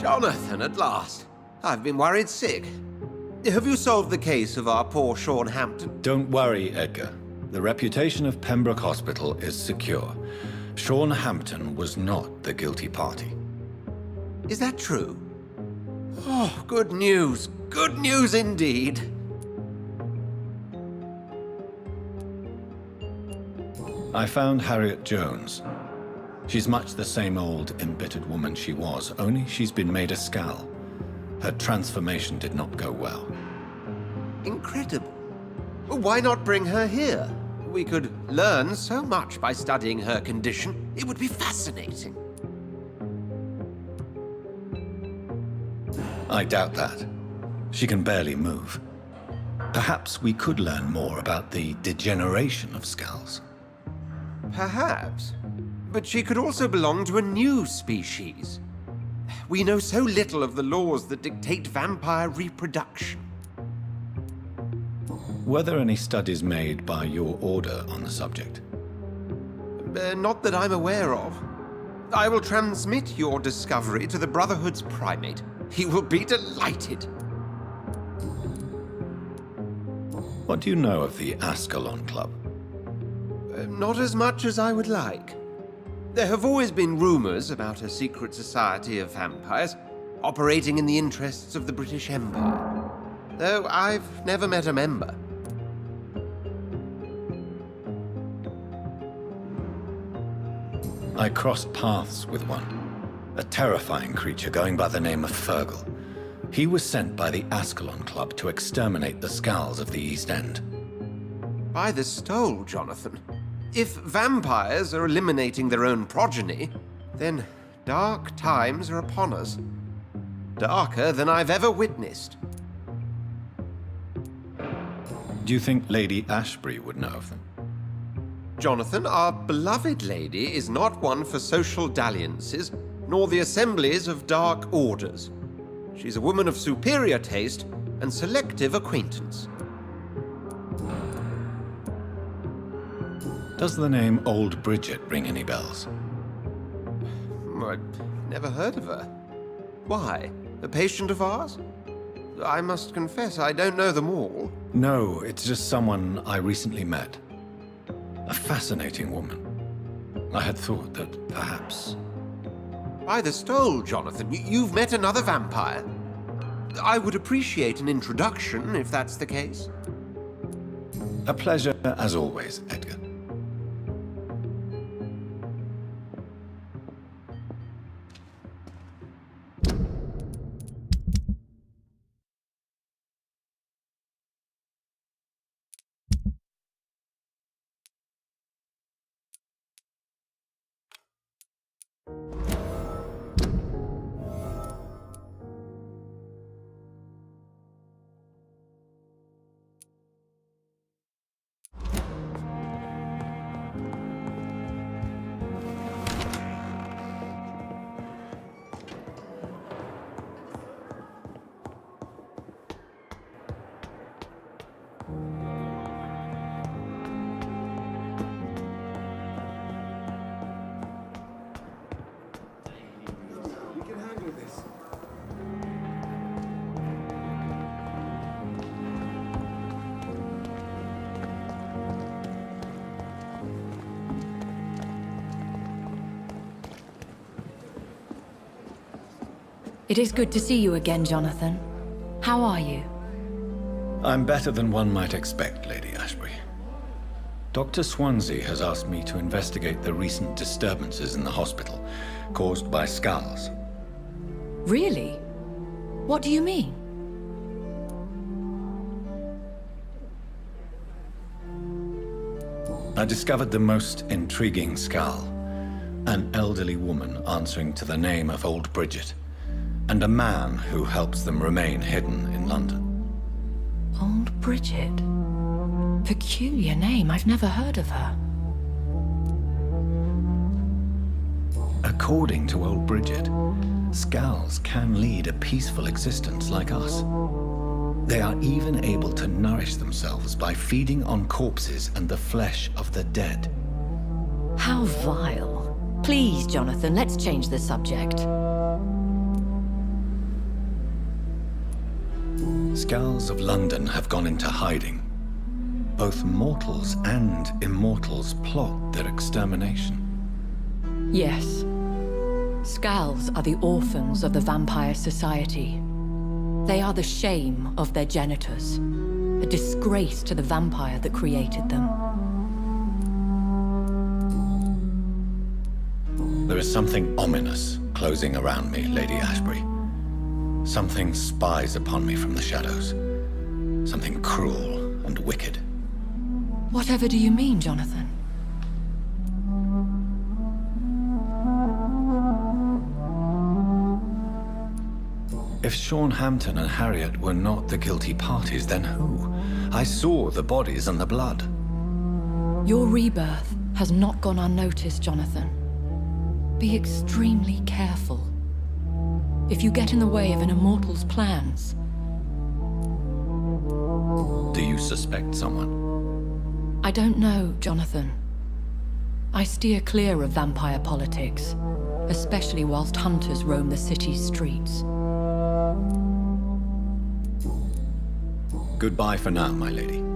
Jonathan, at last. I've been worried sick. Have you solved the case of our poor Sean Hampton? Don't worry, Edgar. The reputation of Pembroke Hospital is secure. Sean Hampton was not the guilty party. Is that true? Oh, good news. Good news indeed. I found Harriet Jones. She's much the same old, embittered woman she was, only she's been made a Skal. Her transformation did not go well. Incredible. Why not bring her here? We could learn so much by studying her condition. It would be fascinating. I doubt that. She can barely move. Perhaps we could learn more about the degeneration of Skals. Perhaps. But she could also belong to a new species. We know so little of the laws that dictate vampire reproduction. Were there any studies made by your order on the subject? Not that I'm aware of. I will transmit your discovery to the Brotherhood's primate. He will be delighted. What do you know of the Ascalon Club? Not as much as I would like. There have always been rumors about a secret society of vampires operating in the interests of the British Empire, though I've never met a member. I crossed paths with one, a terrifying creature going by the name of Fergal. He was sent by the Ascalon Club to exterminate the Skals of the East End. By the stole, Jonathan. If vampires are eliminating their own progeny, then dark times are upon us. Darker than I've ever witnessed. Do you think Lady Ashbury would know of them? Jonathan, our beloved lady is not one for social dalliances, nor the assemblies of dark orders. She's a woman of superior taste and selective acquaintance. Does the name Old Bridget ring any bells? I've never heard of her. Why? A patient of ours? I must confess, I don't know them all. No, it's just someone I recently met. A fascinating woman. I had thought that perhaps... By the stole, Jonathan, you've met another vampire. I would appreciate an introduction, if that's the case. A pleasure, as always, Edgar. It is good to see you again, Jonathan. How are you? I'm better than one might expect, Lady Ashbury. Dr. Swansea has asked me to investigate the recent disturbances in the hospital, caused by Skals. Really? What do you mean? I discovered the most intriguing Skal. An elderly woman answering to the name of Old Bridget, and a man who helps them remain hidden in London. Old Bridget? Peculiar name, I've never heard of her. According to Old Bridget, Skals can lead a peaceful existence like us. They are even able to nourish themselves by feeding on corpses and the flesh of the dead. How vile. Please, Jonathan, let's change the subject. Scows of London have gone into hiding. Both mortals and immortals plot their extermination. Yes. Scows are the orphans of the Vampire Society. They are the shame of their genitors, a disgrace to the vampire that created them. There is something ominous closing around me, Lady Ashbury. Something spies upon me from the shadows. Something cruel and wicked. Whatever do you mean, Jonathan? If Sean Hampton and Harriet were not the guilty parties, then who? I saw the bodies and the blood. Your rebirth has not gone unnoticed, Jonathan. Be extremely careful. If you get in the way of an immortal's plans... Do you suspect someone? I don't know, Jonathan. I steer clear of vampire politics, especially whilst hunters roam the city's streets. Goodbye for now, my lady.